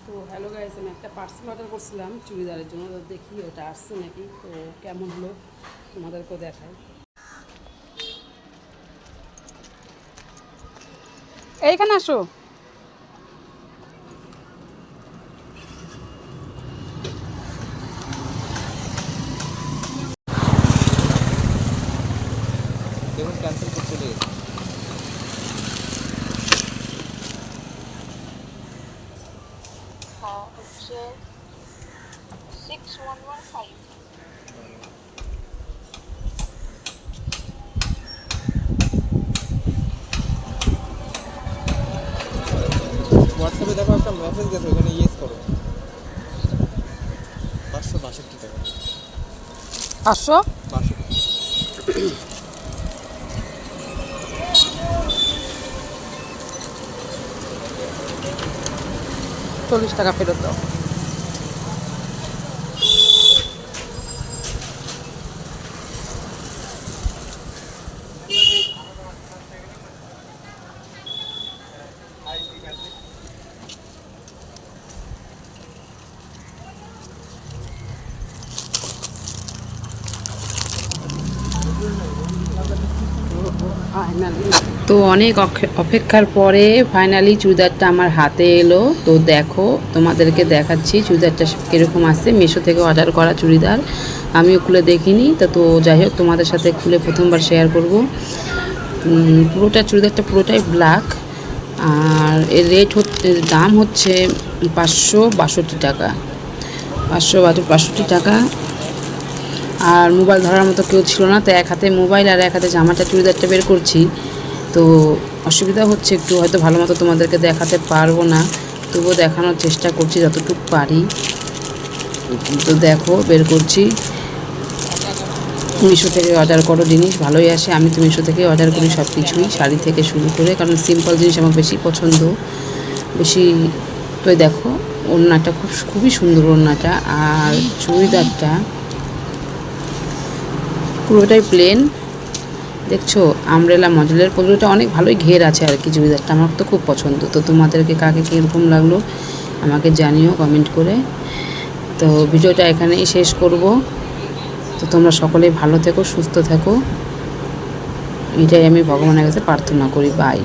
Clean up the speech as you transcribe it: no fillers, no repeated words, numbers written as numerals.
তো hello guys, আমি একটা পার্সেল অর্ডার করছিলাম চুড়িদারের জন্য। তো দেখি ওটা আসছে নাকি, তো কেমন হলো তোমাদেরকেও দেখাই। এইখানে আসো। দেখুন ক্যান্সেল করতে চলে গেছে। হচ্ছে 6115। হোয়াটসঅ্যাপে দেখো একটা মেসেজ গেছে, ওখানে ইয়েস করো। 562 টাকা। 500 40 টাকা ফেরত দাও। তো অনেক অপেক্ষার পরে ফাইনালি চুড়িদারটা আমার হাতে এলো। তো দেখো, তোমাদেরকে দেখাচ্ছি চুড়িদারটা কীরকম আসছে। মিশো থেকে অর্ডার করা চুড়িদার, আমিও খুলে দেখিনি। তো যাই হোক, তোমাদের সাথে খুলে প্রথমবার শেয়ার করব। পুরোটা চুড়িদারটা পুরোটাই ব্ল্যাক, আর এর দাম হচ্ছে 562 টাকা। 562 টাকা। আর মোবাইল ধরার মতো কেউ ছিল না, তো এক হাতে মোবাইল আর এক হাতে জামাটা চুড়িদারটা বের করছি। তো অসুবিধা হচ্ছে একটু, হয়তো ভালো মতো তোমাদেরকে দেখাতে পারবো না, তবুও দেখানোর চেষ্টা করছি যতটুকু পারি। তো দেখো, বের করছি। মিশো থেকে অর্ডার করো, জিনিস ভালোই আসে। আমি তো মিশো থেকে অর্ডার করি সব কিছুই, শাড়ি থেকে শুরু করে, কারণ সিম্পল জিনিস আমার বেশি পছন্দ বেশি। তো দেখো, ওড়নাটা খুবই সুন্দর ওড়নাটা, আর চুড়িদারটা পুরোটাই প্লেন। দেখছো, আমব্রেলা মডেলের, পুরোটা অনেক ভালোই ঘের আছে আর কি। চুড়িদারটা আমার তো খুব পছন্দ। তো তোমাদেরকে কাকে কীরকম লাগলো আমাকে জানিও কমেন্ট করে। তো ভিডিওটা এখানেই শেষ করব। তো তোমরা সকলেই ভালো থেকো, সুস্থ থেকো, এটাই আমি ভগবানের কাছে প্রার্থনা করি। বাই।